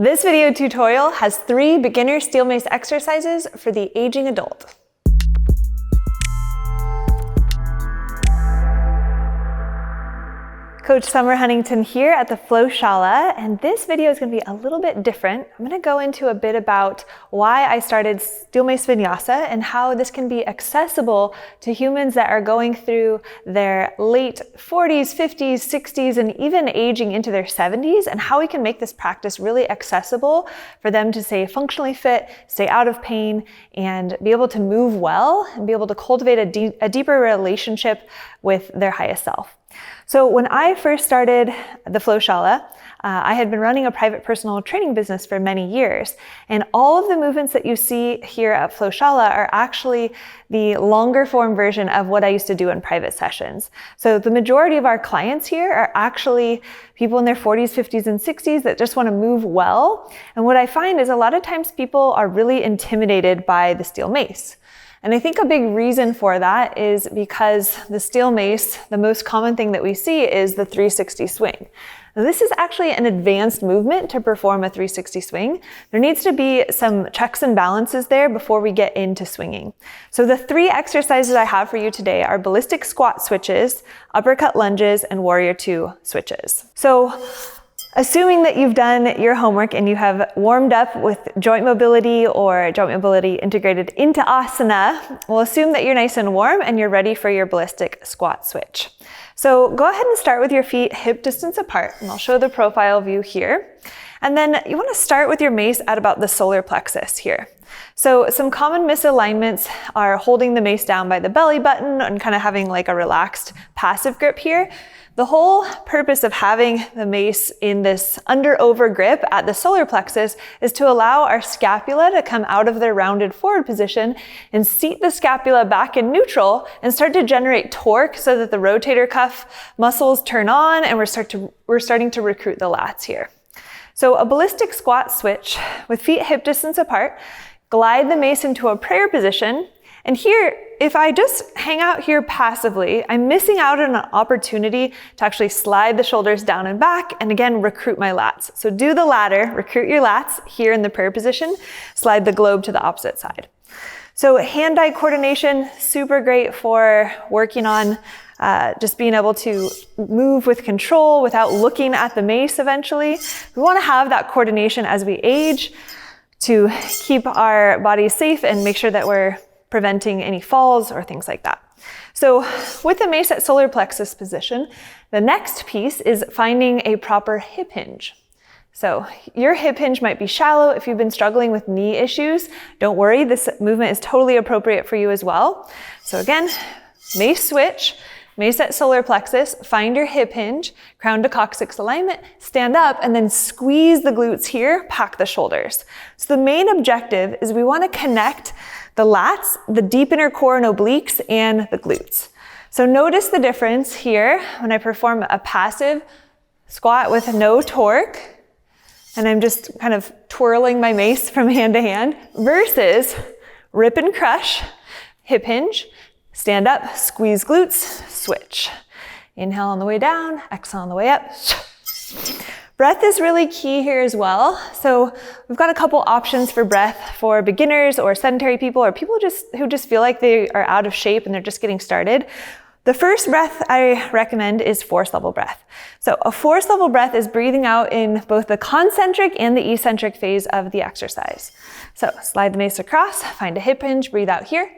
This video tutorial has 3 beginner Steel Mace exercises for the aging adult. Coach Summer Huntington here at the Flowshala, and this video is going to be a little bit different. I'm going to go into a bit about why I started Steel Mace Vinyasa and how this can be accessible to humans that are going through their late 40s, 50s, 60s, and even aging into their 70s, and how we can make this practice really accessible for them to stay functionally fit, stay out of pain, and be able to move well and be able to cultivate a deeper relationship with their highest self. So when I first started the Flowshala, I had been running a private personal training business for many years, and all of the movements that you see here at Flowshala are actually the longer form version of what I used to do in private sessions. So the majority of our clients here are actually people in their 40s, 50s, and 60s that just want to move well. And what I find is a lot of times people are really intimidated by the Steel Mace. And I think a big reason for that is because the Steel Mace, the most common thing that we see is the 360 swing. Now, this is actually an advanced movement to perform a 360 swing. There needs to be some checks and balances there before we get into swinging. So the 3 exercises I have for you today are ballistic squat switches, uppercut lunges, and warrior 2 switches. So assuming that you've done your homework and you have warmed up with joint mobility or joint mobility integrated into asana, we'll assume that you're nice and warm and you're ready for your ballistic squat switch. So go ahead and start with your feet hip distance apart, and I'll show the profile view here. And then you want to start with your mace at about the solar plexus here. So some common misalignments are holding the mace down by the belly button and kind of having like a relaxed passive grip here. The whole purpose of having the mace in this under-over grip at the solar plexus is to allow our scapula to come out of their rounded forward position and seat the scapula back in neutral and start to generate torque so that the rotator cuff muscles turn on and we're starting to recruit the lats here. So a ballistic squat switch with feet hip distance apart, glide the mace into a prayer position. And here, if I just hang out here passively, I'm missing out on an opportunity to actually slide the shoulders down and back and again, recruit my lats. So do the latter, recruit your lats here in the prayer position, slide the globe to the opposite side. So hand-eye coordination, super great for working on just being able to move with control without looking at the mace eventually. We want to have that coordination as we age to keep our bodies safe and make sure that we're preventing any falls or things like that. So with the mace at solar plexus position, the next piece is finding a proper hip hinge. So your hip hinge might be shallow. If you've been struggling with knee issues, don't worry, this movement is totally appropriate for you as well. So again, mace switch, mace at solar plexus, find your hip hinge, crown to coccyx alignment, stand up, and then squeeze the glutes here, pack the shoulders. So the main objective is we want to connect the lats, the deep inner core and obliques, and the glutes. So notice the difference here when I perform a passive squat with no torque, and I'm just kind of twirling my mace from hand to hand, versus rip and crush, hip hinge, stand up, squeeze glutes, switch. Inhale on the way down, exhale on the way up. Breath is really key here as well. So we've got a couple options for breath for beginners or sedentary people or people who just feel like they are out of shape and they're just getting started. The first breath I recommend is force level breath. So a force level breath is breathing out in both the concentric and the eccentric phase of the exercise. So slide the mace across, find a hip hinge, breathe out here,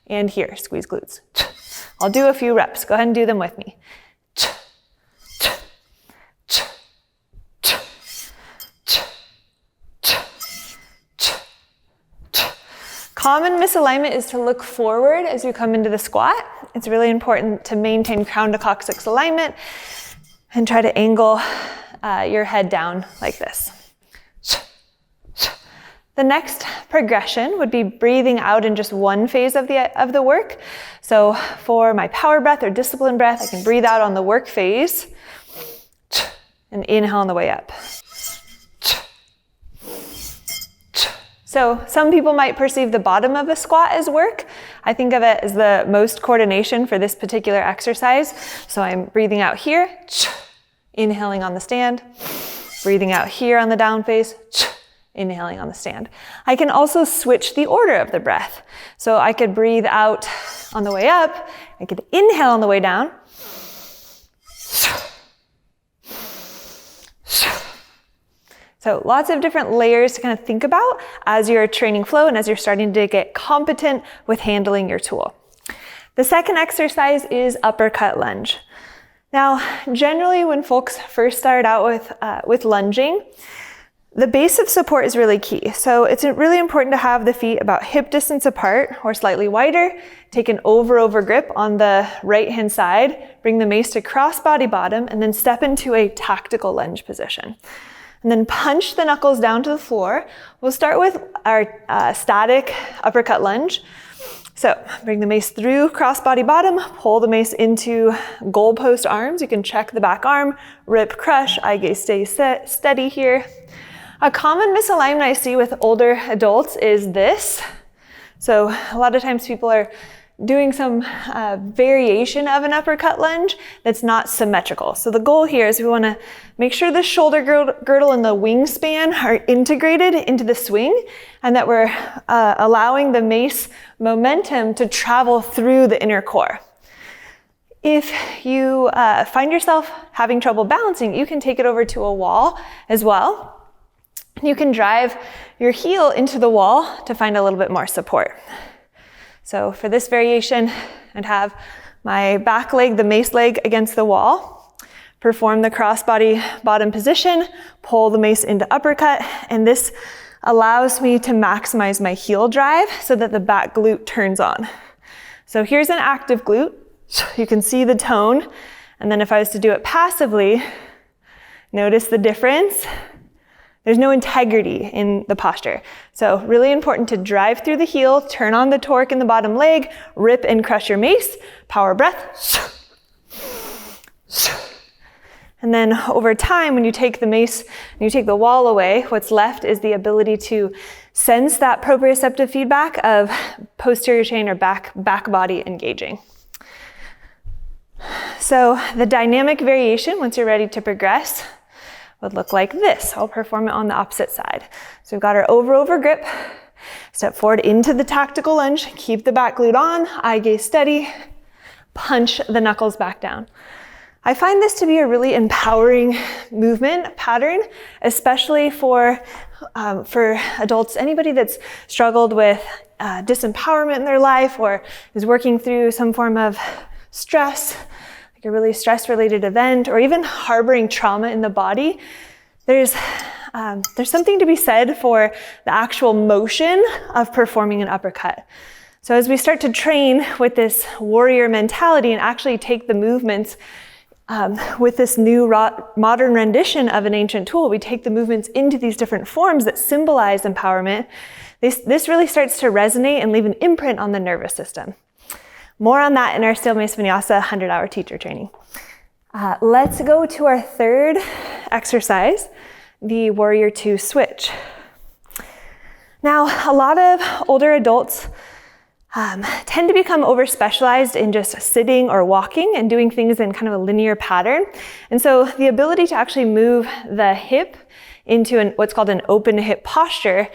and here, squeeze glutes. I'll do a few reps. Go ahead and do them with me. Common misalignment is to look forward as you come into the squat. It's really important to maintain crown to coccyx alignment and try to angle your head down like this. The next progression would be breathing out in just one phase of the work. So for my power breath or discipline breath, I can breathe out on the work phase and inhale on the way up. So some people might perceive the bottom of a squat as work. I think of it as the most coordination for this particular exercise. So I'm breathing out here, inhaling on the stand, Breathing out here on the down face, inhaling on the stand. I can also switch the order of the breath. So I could breathe out on the way up, I could inhale on the way down. So lots of different layers to kind of think about as you're training flow and as you're starting to get competent with handling your tool. The second exercise is uppercut lunge. Now, generally when folks first start out with lunging, the base of support is really key. So it's really important to have the feet about hip distance apart or slightly wider. Take an over grip on the right-hand side, bring the mace to cross body bottom, and then step into a tactical lunge position. And then punch the knuckles down to the floor. We'll start with our static uppercut lunge. So bring the mace through cross body bottom, pull the mace into goalpost arms. You can check the back arm, rip, crush, eye gaze stay steady here. A common misalignment I see with older adults is this. So a lot of times people are doing some variation of an uppercut lunge that's not symmetrical. So the goal here is we want to make sure the shoulder girdle and the wingspan are integrated into the swing and that we're allowing the mace momentum to travel through the inner core. If you find yourself having trouble balancing, you can take it over to a wall as well. You can drive your heel into the wall to find a little bit more support. So for this variation, I'd have my back leg, the mace leg, against the wall, perform the cross body bottom position, pull the mace into uppercut, and this allows me to maximize my heel drive so that the back glute turns on. So here's an active glute. You can see the tone, and then if I was to do it passively, notice the difference. There's no integrity in the posture. So really important to drive through the heel, turn on the torque in the bottom leg, rip and crush your mace, power breath. And then over time, when you take the mace and you take the wall away, what's left is the ability to sense that proprioceptive feedback of posterior chain or back body engaging. So the dynamic variation, once you're ready to progress, would look like this. I'll perform it on the opposite side. So we've got our over grip, step forward into the tactical lunge, keep the back glute on, eye gaze steady, punch the knuckles back down. I find this to be a really empowering movement pattern, especially for adults, anybody that's struggled with disempowerment in their life or is working through some form of stress, like a really stress-related event, or even harboring trauma in the body. There's something to be said for the actual motion of performing an uppercut. So as we start to train with this warrior mentality and actually take the movements with this new modern rendition of an ancient tool, we take the movements into these different forms that symbolize empowerment. This really starts to resonate and leave an imprint on the nervous system. More on that in our Steel Mace Vinyasa 100-hour teacher training. Let's go to our third exercise, the Warrior 2 switch. Now, a lot of older adults tend to become over-specialized in just sitting or walking and doing things in kind of a linear pattern. And so the ability to actually move the hip into what's called an open hip posture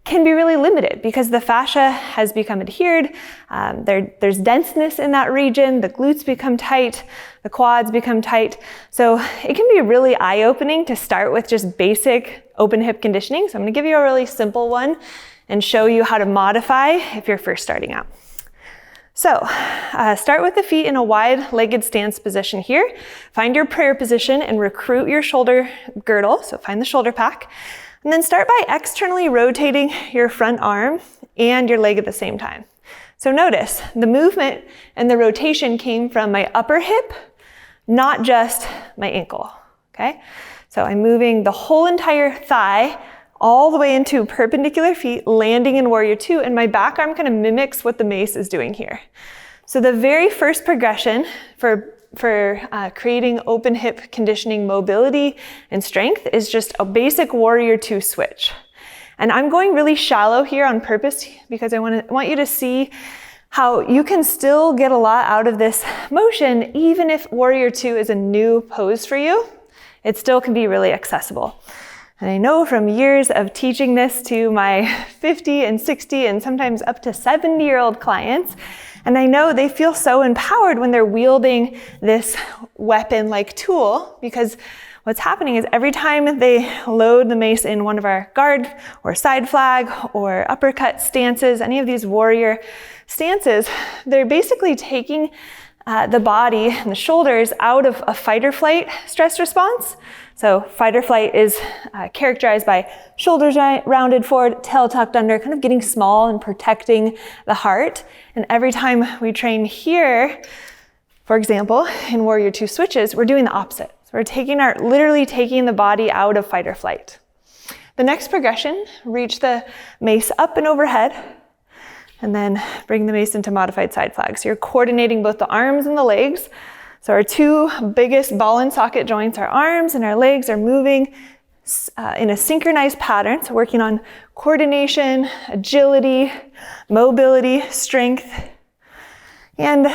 can be really limited because the fascia has become adhered, there's denseness in that region, the glutes become tight, the quads become tight. So it can be really eye-opening to start with just basic open hip conditioning. So I'm gonna give you a really simple one and show you how to modify if you're first starting out. So start with the feet in a wide-legged stance position here. Find your prayer position and recruit your shoulder girdle, so find the shoulder pack. And then start by externally rotating your front arm and your leg at the same time. So notice the movement and the rotation came from my upper hip, not just my ankle, okay? So I'm moving the whole entire thigh all the way into perpendicular feet, landing in Warrior 2, and my back arm kind of mimics what the mace is doing here. So the very first progression for creating open hip conditioning mobility and strength is just a basic Warrior 2 switch. And I'm going really shallow here on purpose because I want you to see how you can still get a lot out of this motion even if Warrior 2 is a new pose for you. it still can be really accessible. And I know from years of teaching this to my 50 and 60 and sometimes up to 70-year-old clients, and I know they feel so empowered when they're wielding this weapon-like tool, because what's happening is every time they load the mace in one of our guard or side flag or uppercut stances, any of these warrior stances, they're basically taking the body and the shoulders out of a fight or flight stress response. So fight or flight is characterized by shoulders rounded forward, tail tucked under, kind of getting small and protecting the heart. And every time we train here, for example, in Warrior 2 switches, we're doing the opposite. So we're literally taking the body out of fight or flight. The next progression, reach the mace up and overhead, and then bring the mace into modified side flag. So you're coordinating both the arms and the legs. So our two biggest ball and socket joints, our arms and our legs, are moving in a synchronized pattern. So working on coordination, agility, mobility, strength. And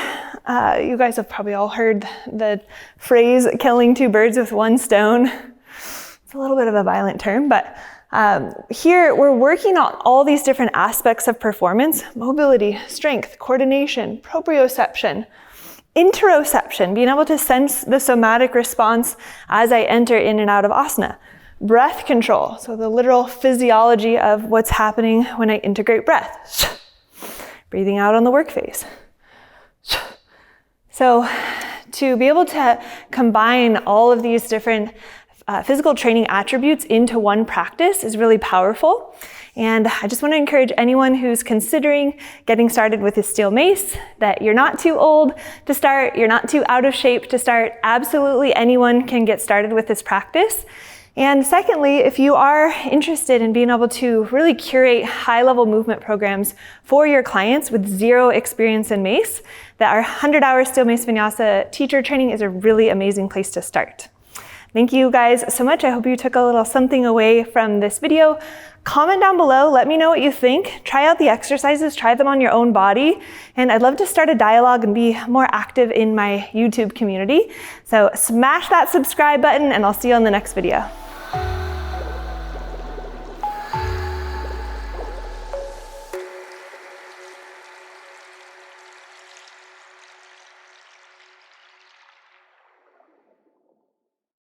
you guys have probably all heard the phrase, killing two birds with one stone. It's a little bit of a violent term, but here we're working on all these different aspects of performance: mobility, strength, coordination, proprioception, interoception, being able to sense the somatic response as I enter in and out of asana, breath control, so the literal physiology of what's happening when I integrate breath, breathing out on the work face. So to be able to combine all of these different physical training attributes into one practice is really powerful. And I just want to encourage anyone who's considering getting started with the Steel Mace that you're not too old to start, you're not too out of shape to start. Absolutely anyone can get started with this practice. And secondly, if you are interested in being able to really curate high-level movement programs for your clients with zero experience in Mace, that our 100-hour Steel Mace Vinyasa teacher training is a really amazing place to start. Thank you guys so much. I hope you took a little something away from this video. Comment down below, let me know what you think. Try out the exercises, try them on your own body. And I'd love to start a dialogue and be more active in my YouTube community. So smash that subscribe button and I'll see you on the next video.